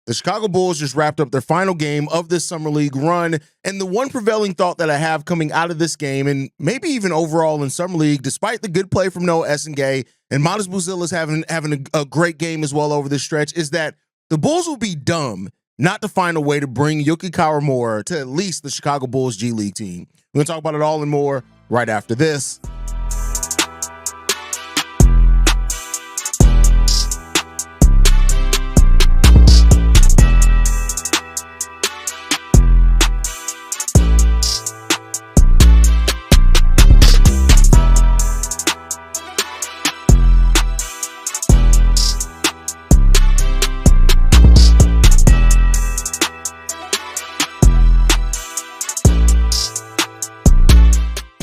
The Chicago Bulls just wrapped up their final game of this summer league run, and the one prevailing thought that I have coming out of this game, and maybe even overall in summer league, despite the good play from Noah Essengay and Modest Buzelis having a great game as well over this stretch, is that the Bulls will be dumb not to find a way to bring Yuki Kawamura to at least the Chicago Bulls G League team. We're going to talk about it all and more right after this.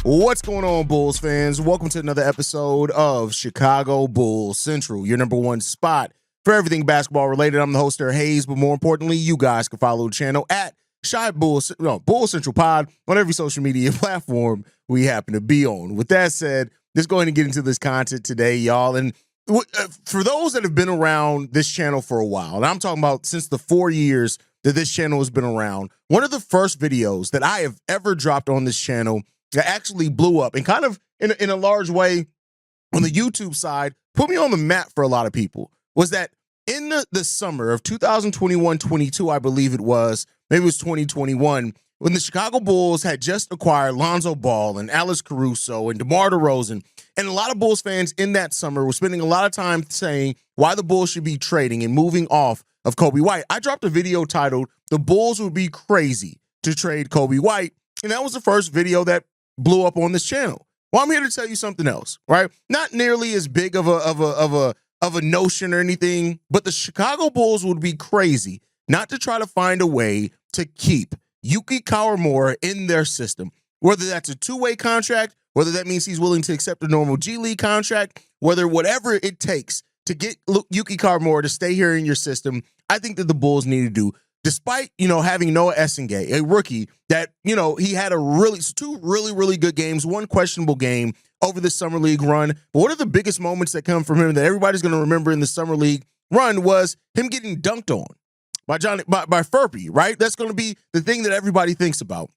What's going on, Bulls fans? Welcome to another episode of Chicago Bulls Central, your number one spot for everything basketball related. I'm the host, Eric Hayes, but more importantly, you guys can follow the channel at Bulls Central Pod on every social media platform we happen to be on. With that said, let's go ahead and get into this content today, y'all. And for those that have been around this channel for a while, and I'm talking about since the 4 years that this channel has been around, one of the first videos that I have ever dropped on this channel that actually blew up and kind of in a large way on the YouTube side, put me on the map for a lot of people, was that in the summer of 2021-22, I believe it was, maybe it was 2021, when the Chicago Bulls had just acquired Lonzo Ball and Alex Caruso and DeMar DeRozan, and a lot of Bulls fans in that summer were spending a lot of time saying why the Bulls should be trading and moving off of Kobe White. I dropped a video titled, "The Bulls Would Be Crazy to Trade Kobe White," and that was the first video that blew up on this channel. Well, I'm here to tell you something else, right? Not nearly as big of a notion or anything, but the Chicago Bulls would be crazy not to try to find a way to keep Yuki Kawamura in their system. Whether that's a two-way contract, whether that means he's willing to accept a normal G League contract, whatever it takes to get Yuki Kawamura to stay here in your system, I think that the Bulls need to do. Despite, having Noah Essengay, a rookie that, he had two really good games, one questionable game over the summer league run. But one of the biggest moments that come from him that everybody's going to remember in the summer league run was him getting dunked on by Furpy, right? That's going to be the thing that everybody thinks about.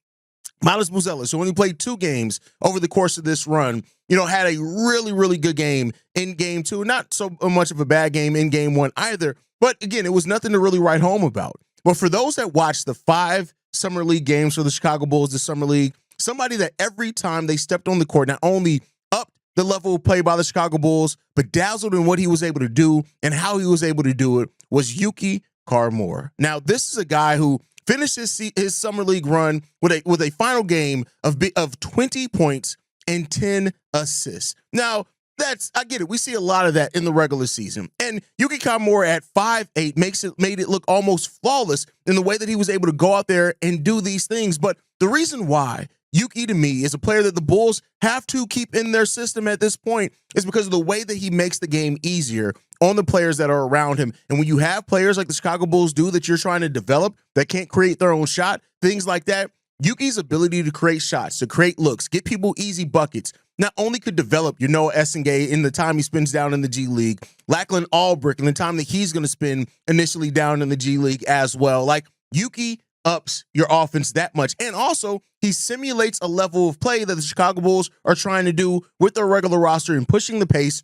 Modest Buzelis, who only played 2 games over the course of this run, had a really good game in game 2. Not so much of a bad game in game 1 either. But again, it was nothing to really write home about. But for those that watched the 5 summer league games for the Chicago Bulls this summer league, somebody that every time they stepped on the court not only upped the level of play by the Chicago Bulls, but dazzled in what he was able to do and how he was able to do it was Yuki Kawamura. Now, this is a guy who finished his summer league run with a final game of 20 points and 10 assists. Now, I get it. We see a lot of that in the regular season. And Yuki Kawamura at 5'8" made it look almost flawless in the way that he was able to go out there and do these things. But the reason why Yuki, to me, is a player that the Bulls have to keep in their system at this point is because of the way that he makes the game easier on the players that are around him. And when you have players like the Chicago Bulls do that you're trying to develop that can't create their own shot, things like that, Yuki's ability to create shots, to create looks, get people easy buckets, not only could develop your Noah Essengay in the time he spends down in the G League, Lachlan Albrecht in the time that he's going to spend initially down in the G League as well. Like, Yuki ups your offense that much. And also, he simulates a level of play that the Chicago Bulls are trying to do with their regular roster and pushing the pace,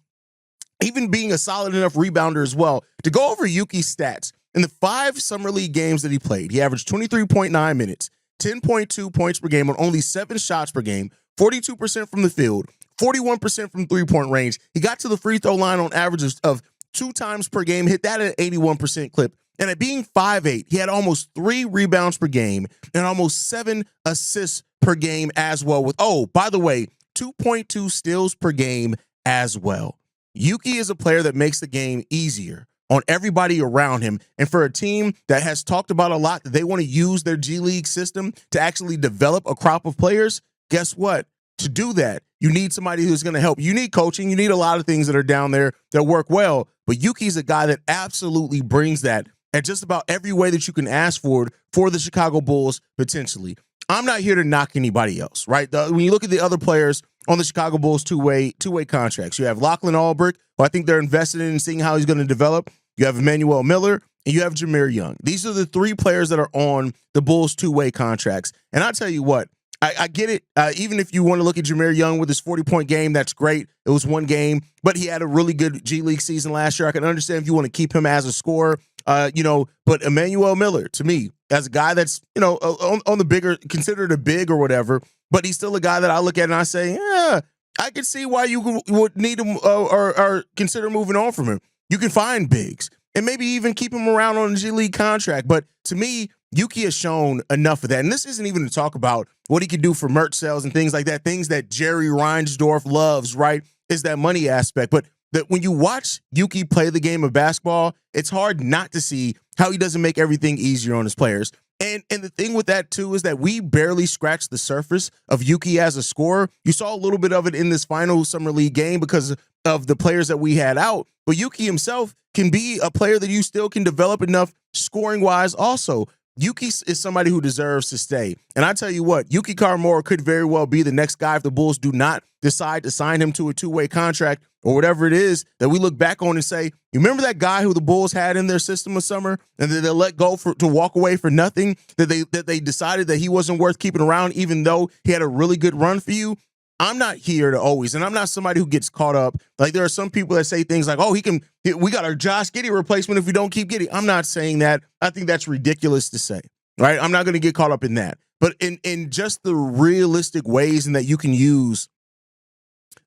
even being a solid enough rebounder as well. To go over Yuki's stats, in the 5 summer league games that he played, he averaged 23.9 minutes, 10.2 points per game on only 7 shots per game, 42% from the field, 41% from three-point range. He got to the free throw line on average of 2 times per game, hit that at an 81% clip. And at being 5'8", he had almost 3 rebounds per game and almost 7 assists per game as well. By the way, 2.2 steals per game as well. Yuki is a player that makes the game easier on everybody around him. And for a team that has talked about a lot that they want to use their G League system to actually develop a crop of players, guess what? To do that, you need somebody who's going to help. You need coaching. You need a lot of things that are down there that work well. But Yuki's a guy that absolutely brings that at just about every way that you can ask for it for the Chicago Bulls potentially. I'm not here to knock anybody else, right? When you look at the other players on the Chicago Bulls two-way contracts, you have Lachlan Albrecht, who I think they're invested in and seeing how he's going to develop. You have Emmanuel Miller. and you have Jameer Young. These are the three players that are on the Bulls two-way contracts. And I'll tell you what, I get it. Even if you want to look at Jameer Young with his 40-point game, that's great. It was one game, but he had a really good G League season last year. I can understand if you want to keep him as a scorer, but Emmanuel Miller, to me, as a guy that's, on the bigger, considered a big or whatever, but he's still a guy that I look at and I say, yeah, I can see why you would need him or consider moving on from him. You can find bigs and maybe even keep him around on a G League contract. But to me, Yuki has shown enough of that. And this isn't even to talk about what he can do for merch sales and things like that, things that Jerry Reinsdorf loves, right, is that money aspect. But that when you watch Yuki play the game of basketball, it's hard not to see how he doesn't make everything easier on his players. And the thing with that, too, is that we barely scratched the surface of Yuki as a scorer. You saw a little bit of it in this final Summer League game because of the players that we had out. But Yuki himself can be a player that you still can develop enough scoring-wise also. Yuki is somebody who deserves to stay. And I tell you what, Yuki Kawamura could very well be the next guy if the Bulls do not decide to sign him to a two-way contract or whatever it is that we look back on and say, you remember that guy who the Bulls had in their system this summer and that they let go to walk away for nothing, that they decided that he wasn't worth keeping around even though he had a really good run for you? I'm not here to always, and I'm not somebody who gets caught up. Like there are some people that say things like, oh, we got our Josh Giddey replacement if we don't keep Giddey. I'm not saying that. I think that's ridiculous to say, right? I'm not going to get caught up in that. But in just the realistic ways in that you can use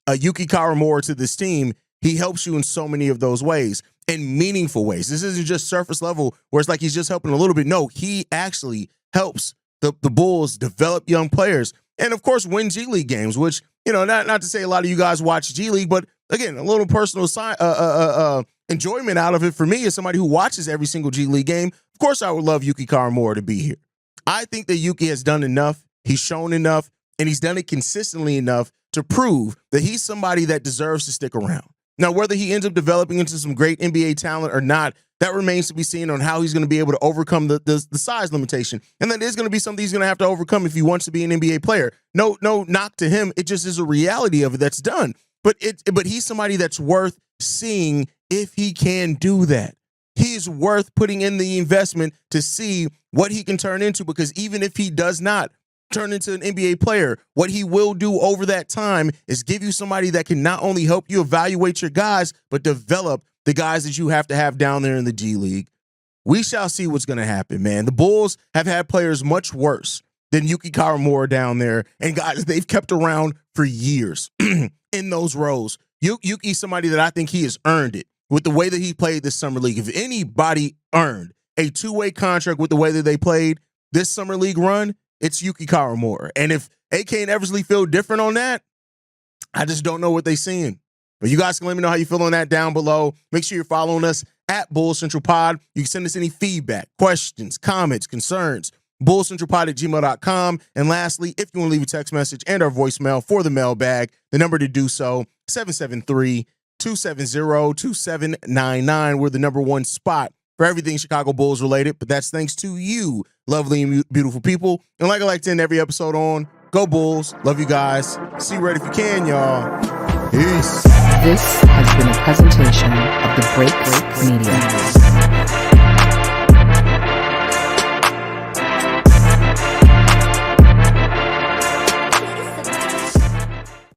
Yuki Kawamura to this team, he helps you in so many of those ways, in meaningful ways. This isn't just surface level where it's like he's just helping a little bit. No, he actually helps the Bulls develop young players. And, of course, win G League games, which, not to say a lot of you guys watch G League, but, again, a little personal enjoyment out of it for me as somebody who watches every single G League game. Of course, I would love Yuki Kawamura to be here. I think that Yuki has done enough. He's shown enough, and he's done it consistently enough to prove that he's somebody that deserves to stick around. Now, whether he ends up developing into some great NBA talent or not, that remains to be seen on how he's going to be able to overcome the size limitation. And that is going to be something he's going to have to overcome if he wants to be an NBA player. No knock to him. It just is a reality of it that's done. But he's somebody that's worth seeing if he can do that. He's worth putting in the investment to see what he can turn into, because even if he does not turn into an NBA player, what he will do over that time is give you somebody that can not only help you evaluate your guys, but develop the guys that you have to have down there in the G League. We shall see what's going to happen, man. The Bulls have had players much worse than Yuki Kawamura down there, and guys they've kept around for years in those roles. Yuki's somebody that I think he has earned it with the way that he played this Summer League. If anybody earned a two-way contract with the way that they played this Summer League run, it's Yuki Kawamura. And if AK and Eversley feel different on that, I just don't know what they're seeing. But you guys can let me know how you feel on that down below. Make sure you're following us at Bulls Central Pod. You can send us any feedback, questions, comments, concerns, bullscentralpod@gmail.com. And lastly, if you want to leave a text message and our voicemail for the mailbag, the number to do so, 773-270-2799. We're the #1 spot for everything Chicago Bulls related, but that's thanks to you, lovely and beautiful people. And like I like to end every episode on, go Bulls. Love you guys. See you right if you can, y'all. Peace. This has been a presentation of the Break Media.